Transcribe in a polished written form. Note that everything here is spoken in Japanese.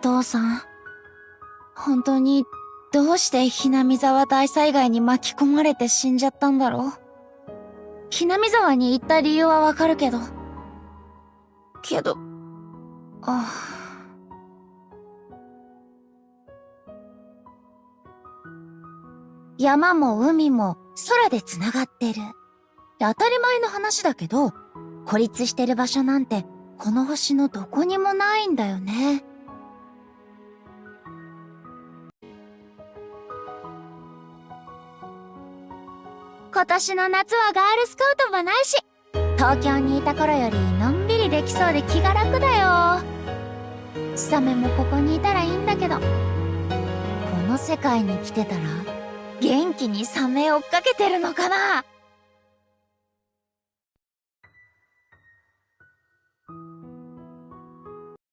父さん。本当に、どうしてひなみ沢大災害に巻き込まれて死んじゃったんだろう。ひなみ沢に行った理由はわかるけど。山も海も空でつながってる。当たり前の話だけど、孤立してる場所なんてこの星のどこにもないんだよね。今年の夏はガールスカウトもないし、東京にいた頃よりのんびりできそうで気が楽だよ。サメもここにいたらいいんだけど、この世界に来てたら元気にサメ追っかけてるのかな。